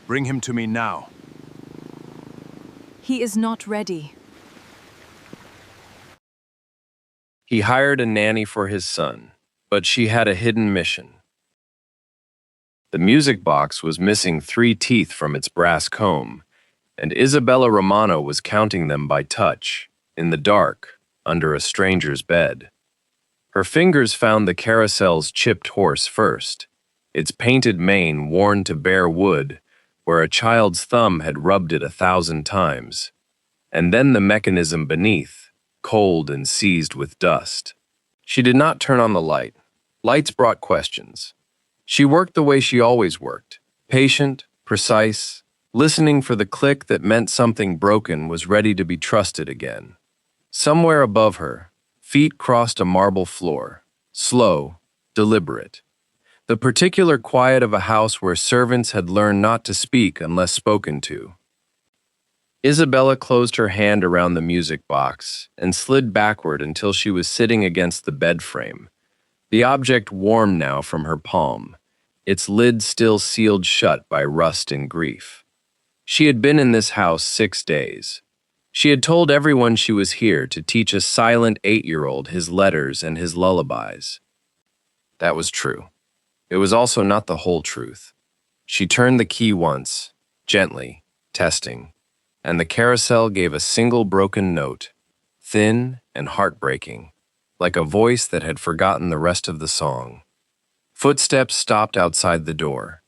Bring him to me now. He is not ready. He hired a nanny for his son, but she had a hidden mission. The music box was missing 3 teeth from its brass comb, and Isabella Romano was counting them by touch, in the dark, under a stranger's bed. Her fingers found the carousel's chipped horse first, its painted mane worn to bare wood, where a child's thumb had rubbed it 1,000 times, and then the mechanism beneath, cold and seized with dust. She did not turn on the light. Lights brought questions. She worked the way she always worked, patient, precise, listening for the click that meant something broken was ready to be trusted again. Somewhere above her, feet crossed a marble floor, slow, deliberate. The particular quiet of a house where servants had learned not to speak unless spoken to. Isabella closed her hand around the music box and slid backward until she was sitting against the bed frame. The object warmed now from her palm, its lid still sealed shut by rust and grief. She had been in this house 6 days. She had told everyone she was here to teach a silent 8-year-old his letters and his lullabies. That was true. It was also not the whole truth. She turned the key once, gently, testing, and the carousel gave a single broken note, thin and heartbreaking, like a voice that had forgotten the rest of the song. Footsteps stopped outside the door.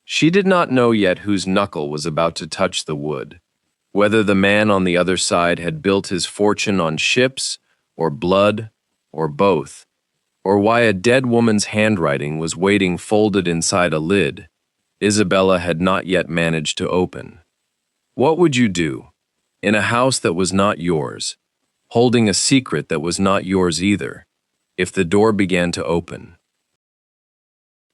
She did not know yet whose knuckle was about to touch the wood, whether the man on the other side had built his fortune on ships, or blood, or both, or why a dead woman's handwriting was waiting folded inside a lid Isabella had not yet managed to open. What would you do, in a house that was not yours, holding a secret that was not yours either, if the door began to open?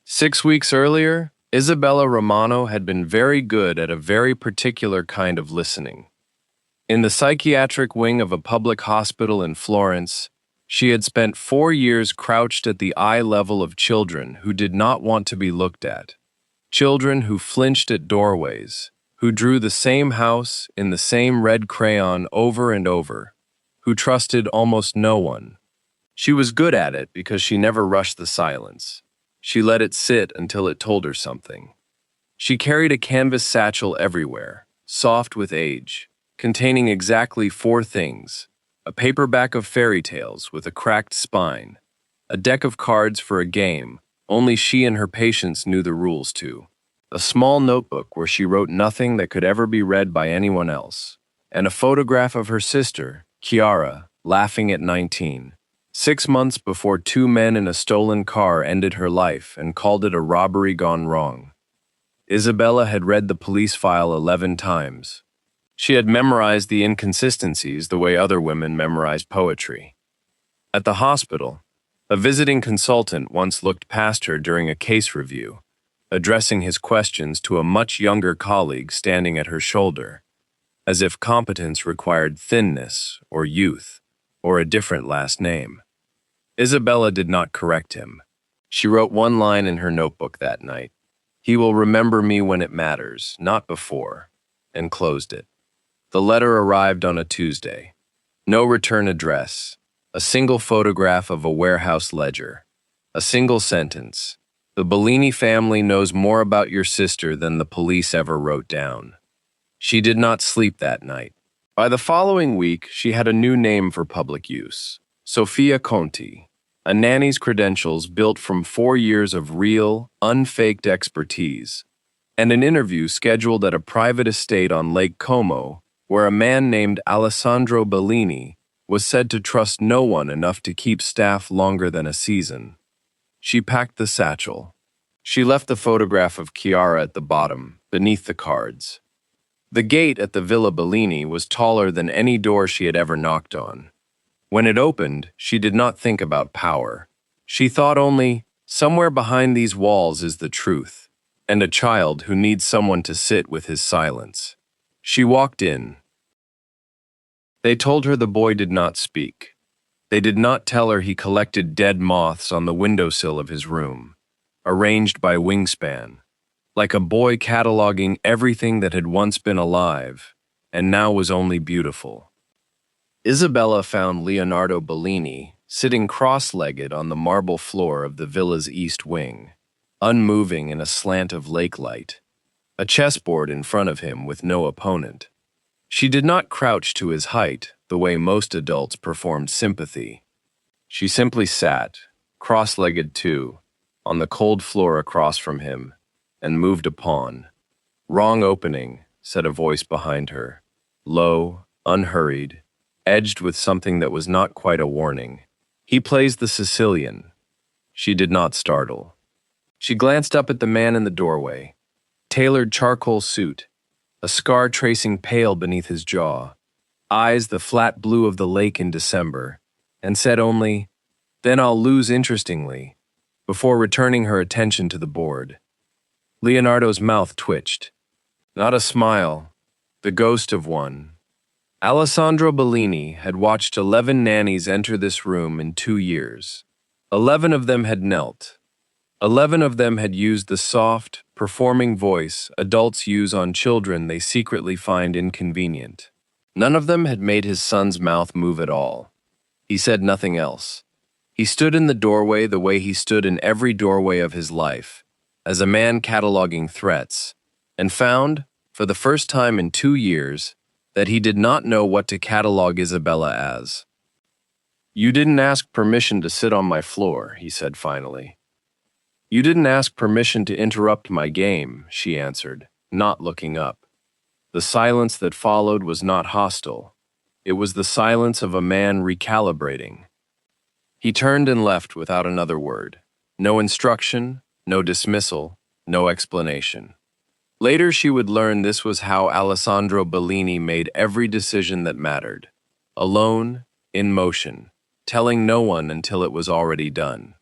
6 weeks earlier, Isabella Romano had been very good at a very particular kind of listening. In the psychiatric wing of a public hospital in Florence, she had spent 4 years crouched at the eye level of children who did not want to be looked at, children who flinched at doorways, who drew the same house in the same red crayon over and over, who trusted almost no one. She was good at it because she never rushed the silence. She let it sit until it told her something. She carried a canvas satchel everywhere, soft with age, containing exactly 4 things: a paperback of fairy tales with a cracked spine, a deck of cards for a game only she and her patients knew the rules to, a small notebook where she wrote nothing that could ever be read by anyone else, and a photograph of her sister, Chiara, laughing at 19, 6 months before 2 men in a stolen car ended her life and called it a robbery gone wrong. Isabella had read the police file 11 times. She had memorized the inconsistencies the way other women memorize poetry. At the hospital, a visiting consultant once looked past her during a case review, addressing his questions to a much younger colleague standing at her shoulder, as if competence required thinness or youth or a different last name. Isabella did not correct him. She wrote 1 line in her notebook that night: "He will remember me when it matters, not before," and closed it. The letter arrived on a Tuesday. No return address, a single photograph of a warehouse ledger, a single sentence: "The Bellini family knows more about your sister than the police ever wrote down." She did not sleep that night. By the following week, she had a new name for public use: Sofia Conti, a nanny's credentials built from 4 years of real, unfaked expertise, and an interview scheduled at a private estate on Lake Como, where a man named Alessandro Bellini was said to trust no one enough to keep staff longer than a season. She packed the satchel. She left the photograph of Chiara at the bottom, beneath the cards. The gate at the Villa Bellini was taller than any door she had ever knocked on. When it opened, she did not think about power. She thought only, somewhere behind these walls is the truth, and a child who needs someone to sit with his silence. She walked in. They told her the boy did not speak. They did not tell her he collected dead moths on the windowsill of his room, arranged by wingspan, like a boy cataloging everything that had once been alive and now was only beautiful. Isabella found Leonardo Bellini sitting cross-legged on the marble floor of the villa's east wing, unmoving in a slant of lake light, a chessboard in front of him with no opponent. She did not crouch to his height the way most adults performed sympathy. She simply sat, cross-legged too, on the cold floor across from him, and moved a pawn. "Wrong opening," said a voice behind her, low, unhurried, edged with something that was not quite a warning. "He plays the Sicilian." She did not startle. She glanced up at the man in the doorway, tailored charcoal suit, a scar tracing pale beneath his jaw, eyes the flat blue of the lake in December, and said only, "Then I'll lose interestingly," before returning her attention to the board. Leonardo's mouth twitched. Not a smile, the ghost of one. Alessandro Bellini had watched 11 nannies enter this room in 2 years. 11 of them had knelt. 11 of them had used the soft, performing voice adults use on children they secretly find inconvenient. None of them had made his son's mouth move at all. He said nothing else. He stood in the doorway the way he stood in every doorway of his life, as a man cataloging threats, and found, for the first time in 2 years, that he did not know what to catalog Isabella as. "You didn't ask permission to sit on my floor," he said finally. "You didn't ask permission to interrupt my game," she answered, not looking up. The silence that followed was not hostile. It was the silence of a man recalibrating. He turned and left without another word. No instruction, no dismissal, no explanation. Later she would learn this was how Alessandro Bellini made every decision that mattered. Alone, in motion, telling no one until it was already done.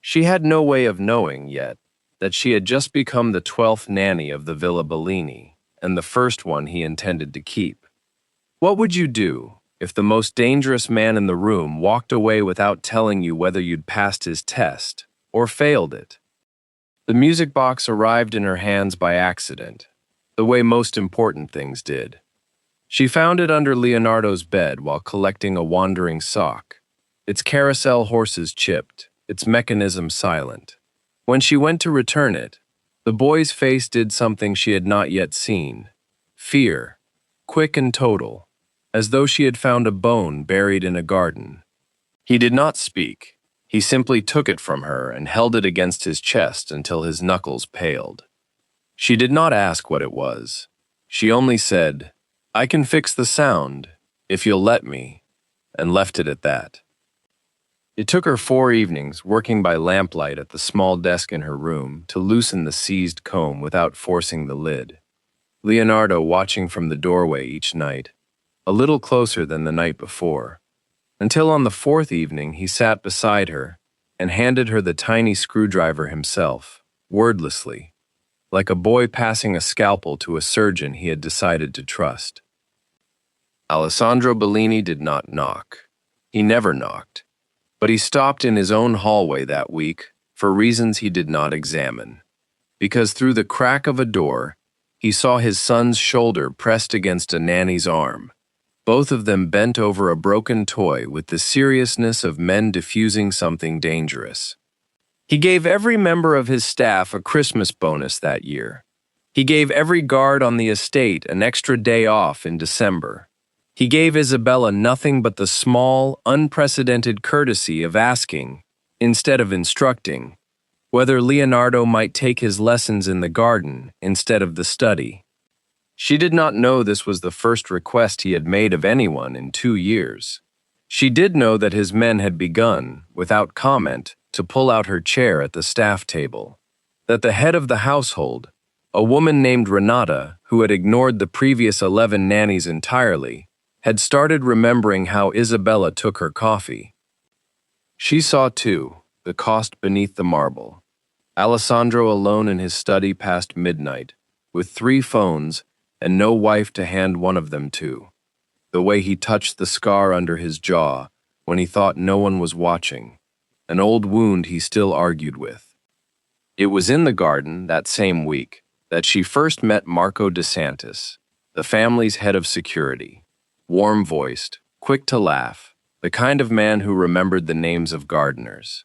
She had no way of knowing yet that she had just become the 12th nanny of the Villa Bellini, and the first one he intended to keep. What would you do if the most dangerous man in the room walked away without telling you whether you'd passed his test or failed it? The music box arrived in her hands by accident, the way most important things did. She found it under Leonardo's bed while collecting a wandering sock, its carousel horses chipped, its mechanism silent. When she went to return it, the boy's face did something she had not yet seen. Fear, quick and total, as though she had found a bone buried in a garden. He did not speak. He simply took it from her and held it against his chest until his knuckles paled. She did not ask what it was. She only said, "I can fix the sound, if you'll let me," and left it at that. It took her 4 evenings, working by lamplight at the small desk in her room, to loosen the seized comb without forcing the lid. Leonardo watching from the doorway each night, a little closer than the night before, until on the 4th evening he sat beside her and handed her the tiny screwdriver himself, wordlessly, like a boy passing a scalpel to a surgeon he had decided to trust. Alessandro Bellini did not knock. He never knocked, but he stopped in his own hallway that week for reasons he did not examine, because through the crack of a door, he saw his son's shoulder pressed against a nanny's arm, both of them bent over a broken toy with the seriousness of men diffusing something dangerous. He gave every member of his staff a Christmas bonus that year. He gave every guard on the estate an extra day off in December. He gave Isabella nothing but the small, unprecedented courtesy of asking, instead of instructing, whether Leonardo might take his lessons in the garden instead of the study. She did not know this was the first request he had made of anyone in 2 years. She did know that his men had begun, without comment, to pull out her chair at the staff table, that the head of the household, a woman named Renata, who had ignored the previous 11 nannies entirely, had started remembering how Isabella took her coffee. She saw, too, the cost beneath the marble. Alessandro alone in his study past midnight, with 3 phones and no wife to hand one of them to. The way he touched the scar under his jaw when he thought no one was watching, an old wound he still argued with. It was in the garden that same week that she first met Marco DeSantis, the family's head of security. Warm-voiced, quick to laugh, the kind of man who remembered the names of gardeners.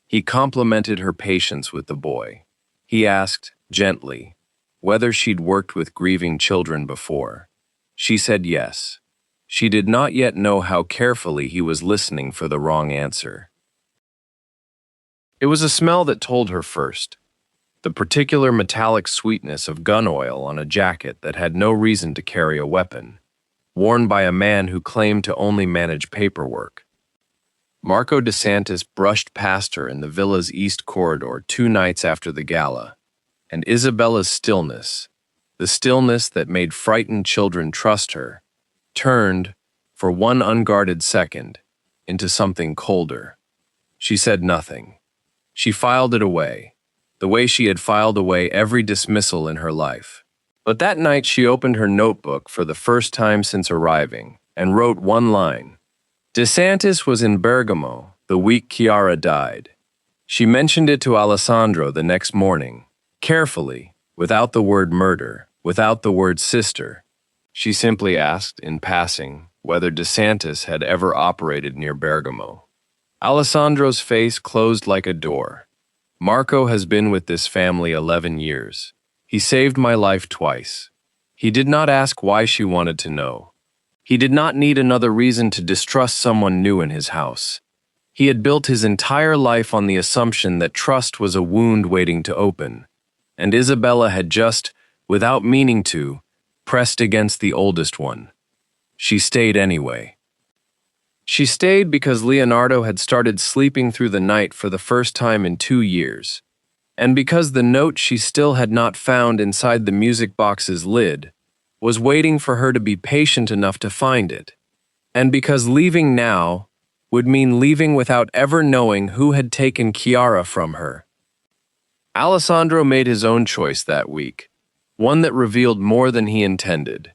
He complimented her patience with the boy. He asked, gently, whether she'd worked with grieving children before. She said yes. She did not yet know how carefully he was listening for the wrong answer. It was a smell that told her first. The particular metallic sweetness of gun oil on a jacket that had no reason to carry a weapon, worn by a man who claimed to only manage paperwork. Marco DeSantis brushed past her in the villa's east corridor 2 nights after the gala, and Isabella's stillness, the stillness that made frightened children trust her, turned, for one unguarded second, into something colder. She said nothing. She filed it away, the way she had filed away every dismissal in her life. But that night she opened her notebook for the first time since arriving and wrote one line. DeSantis was in Bergamo the week Chiara died. She mentioned it to Alessandro the next morning, carefully, without the word murder, without the word sister. She simply asked, in passing, whether DeSantis had ever operated near Bergamo. Alessandro's face closed like a door. Marco has been with this family 11 years. He saved my life twice. He did not ask why she wanted to know. He did not need another reason to distrust someone new in his house. He had built his entire life on the assumption that trust was a wound waiting to open, and Isabella had just, without meaning to, pressed against the oldest one. She stayed anyway. She stayed because Leonardo had started sleeping through the night for the first time in 2 years, and because the note she still had not found inside the music box's lid was waiting for her to be patient enough to find it, and because leaving now would mean leaving without ever knowing who had taken Chiara from her. Alessandro made his own choice that week, one that revealed more than he intended.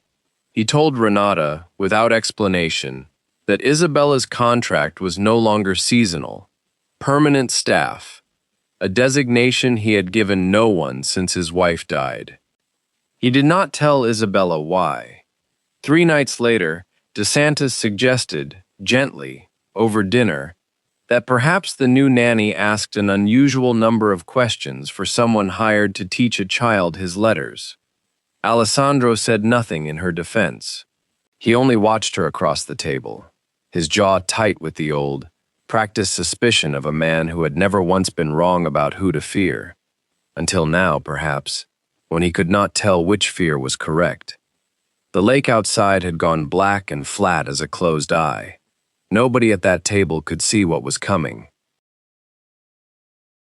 He told Renata, without explanation, that Isabella's contract was no longer seasonal, permanent staff, a designation he had given no one since his wife died. He did not tell Isabella why. 3 nights later, DeSantis suggested, gently, over dinner, that perhaps the new nanny asked an unusual number of questions for someone hired to teach a child his letters. Alessandro said nothing in her defense. He only watched her across the table, his jaw tight with the old, practiced suspicion of a man who had never once been wrong about who to fear, until now, perhaps, when he could not tell which fear was correct. The lake outside had gone black and flat as a closed eye. Nobody at that table could see what was coming.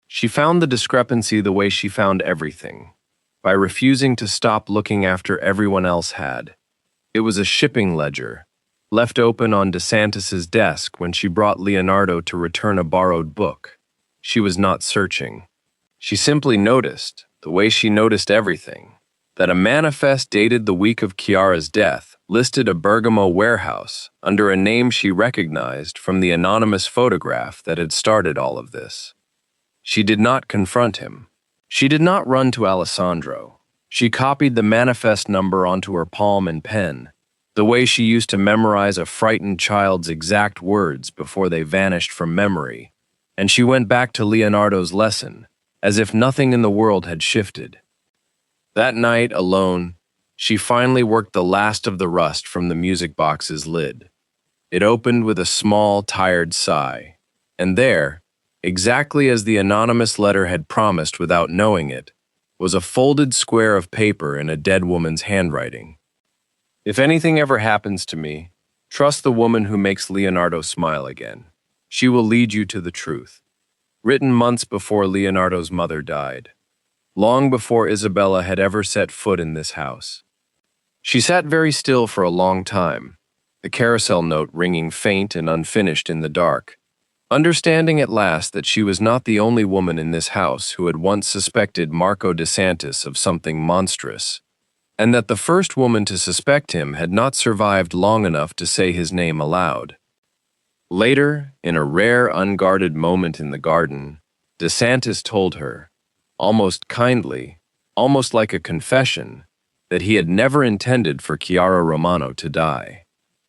She found the discrepancy the way she found everything, by refusing to stop looking after everyone else had. It was a shipping ledger, left open on DeSantis's desk when she brought Leonardo to return a borrowed book. She was not searching. She simply noticed, the way she noticed everything, that a manifest dated the week of Chiara's death listed a Bergamo warehouse under a name she recognized from the anonymous photograph that had started all of this. She did not confront him. She did not run to Alessandro. She copied the manifest number onto her palm and pen, the way she used to memorize a frightened child's exact words before they vanished from memory, and she went back to Leonardo's lesson, as if nothing in the world had shifted. That night, alone, she finally worked the last of the rust from the music box's lid. It opened with a small, tired sigh, and there, exactly as the anonymous letter had promised without knowing it, was a folded square of paper in a dead woman's handwriting. If anything ever happens to me, trust the woman who makes Leonardo smile again. She will lead you to the truth. Written months before Leonardo's mother died, long before Isabella had ever set foot in this house. She sat very still for a long time, the carousel note ringing faint and unfinished in the dark, understanding at last that she was not the only woman in this house who had once suspected Marco DeSantis of something monstrous, and that the first woman to suspect him had not survived long enough to say his name aloud. Later, in a rare unguarded moment in the garden, DeSantis told her, almost kindly, almost like a confession, that he had never intended for Chiara Romano to die.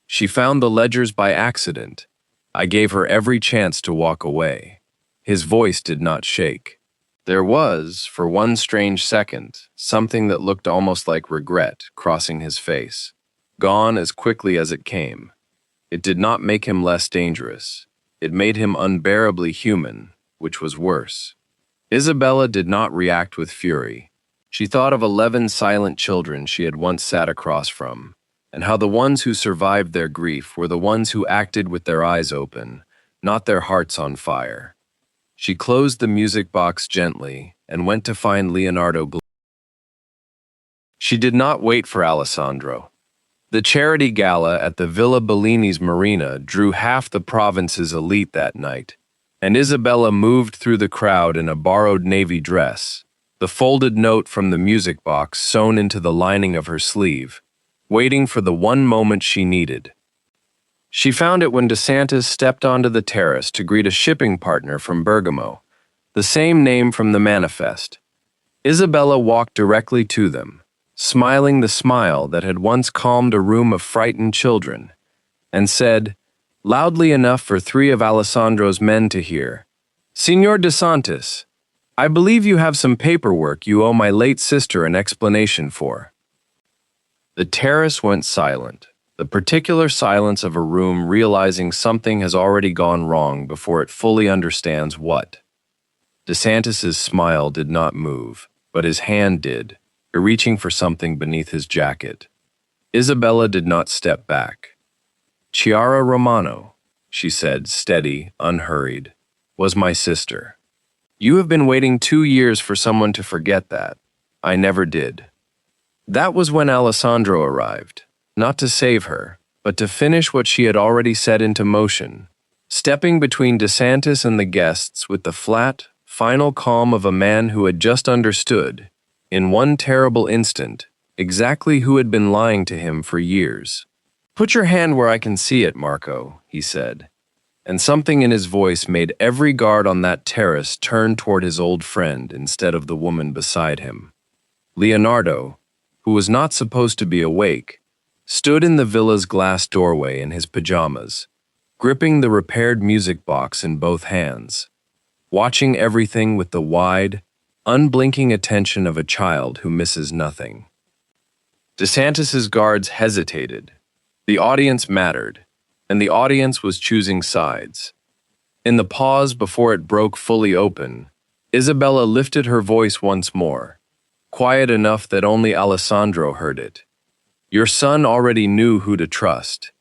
She found the ledgers by accident. I gave her every chance to walk away. His voice did not shake. There was, for one strange second, something that looked almost like regret crossing his face, gone as quickly as it came. It did not make him less dangerous. It made him unbearably human, which was worse. Isabella did not react with fury. She thought of 11 silent children she had once sat across from, and how the ones who survived their grief were the ones who acted with their eyes open, not their hearts on fire. She closed the music box gently and went to find Leonardo. She did not wait for Alessandro. The charity gala at the Villa Bellini's marina drew half the province's elite that night, and Isabella moved through the crowd in a borrowed navy dress, the folded note from the music box sewn into the lining of her sleeve, waiting for the one moment she needed. She found it when DeSantis stepped onto the terrace to greet a shipping partner from Bergamo, the same name from the manifest. Isabella walked directly to them, smiling the smile that had once calmed a room of frightened children, and said, loudly enough for 3 of Alessandro's men to hear, "Signor DeSantis, I believe you have some paperwork you owe my late sister an explanation for." The terrace went silent, the particular silence of a room realizing something has already gone wrong before it fully understands what. DeSantis's smile did not move, but his hand did, reaching for something beneath his jacket. Isabella did not step back. "Chiara Romano," she said, steady, unhurried, "was my sister. You have been waiting 2 years for someone to forget that. I never did." That was when Alessandro arrived, not to save her, but to finish what she had already set into motion, stepping between DeSantis and the guests with the flat, final calm of a man who had just understood, in one terrible instant, exactly who had been lying to him for years. "Put your hand where I can see it, Marco," he said, and something in his voice made every guard on that terrace turn toward his old friend instead of the woman beside him. Leonardo, who was not supposed to be awake, stood in the villa's glass doorway in his pajamas, gripping the repaired music box in both hands, watching everything with the wide, unblinking attention of a child who misses nothing. DeSantis's guards hesitated. The audience mattered, and the audience was choosing sides. In the pause before it broke fully open, Isabella lifted her voice once more, quiet enough that only Alessandro heard it. "Your son already knew who to trust.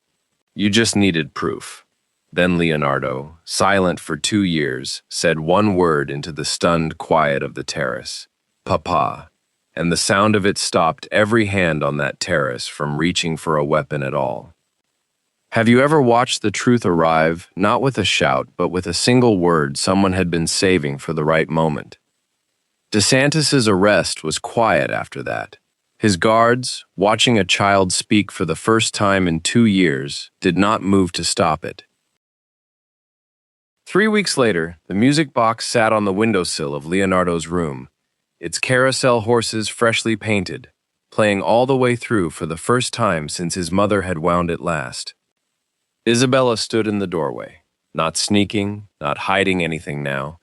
You just needed proof." Then Leonardo, silent for 2 years, said one word into the stunned quiet of the terrace, "Papa," and the sound of it stopped every hand on that terrace from reaching for a weapon at all. Have you ever watched the truth arrive, not with a shout, but with a single word someone had been saving for the right moment? DeSantis's arrest was quiet after that. His guards, watching a child speak for the first time in 2 years, did not move to stop it. 3 weeks later, the music box sat on the windowsill of Leonardo's room, its carousel horses freshly painted, playing all the way through for the first time since his mother had wound it last. Isabella stood in the doorway, not sneaking, not hiding anything now,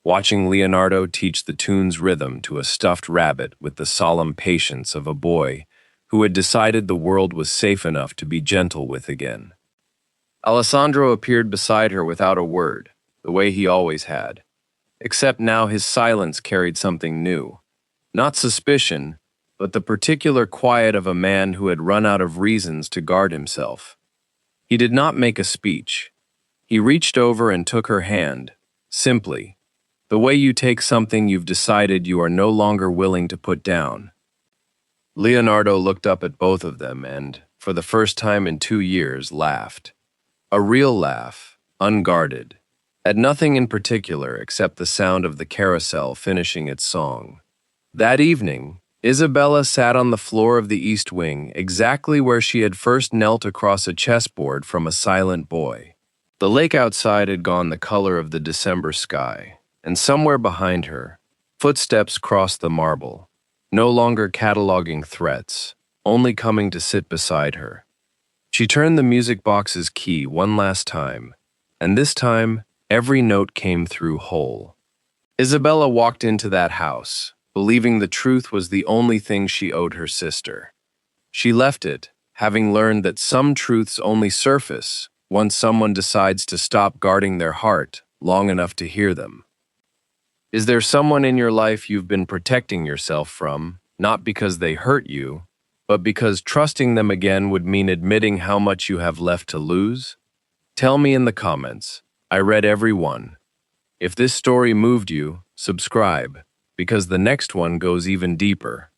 watching Leonardo teach the tune's rhythm to a stuffed rabbit with the solemn patience of a boy who had decided the world was safe enough to be gentle with again. Alessandro appeared beside her without a word, the way he always had, except now his silence carried something new. Not suspicion, but the particular quiet of a man who had run out of reasons to guard himself. He did not make a speech. He reached over and took her hand, simply, the way you take something you've decided you are no longer willing to put down. Leonardo looked up at both of them and, for the first time in 2 years, laughed. A real laugh, unguarded, at nothing in particular except the sound of the carousel finishing its song. That evening, Isabella sat on the floor of the East Wing exactly where she had first knelt across a chessboard from a silent boy. The lake outside had gone the color of the December sky, and somewhere behind her, Footsteps crossed the marble, no longer cataloging threats, only coming to sit beside her. She turned the music box's key one last time, and this time, every note came through whole. Isabella walked into that house, believing the truth was the only thing she owed her sister. She left it, having learned that some truths only surface once someone decides to stop guarding their heart long enough to hear them. Is there someone in your life you've been protecting yourself from, not because they hurt you, but because trusting them again would mean admitting how much you have left to lose? Tell me in the comments. I read every one. If this story moved you, subscribe, because the next one goes even deeper.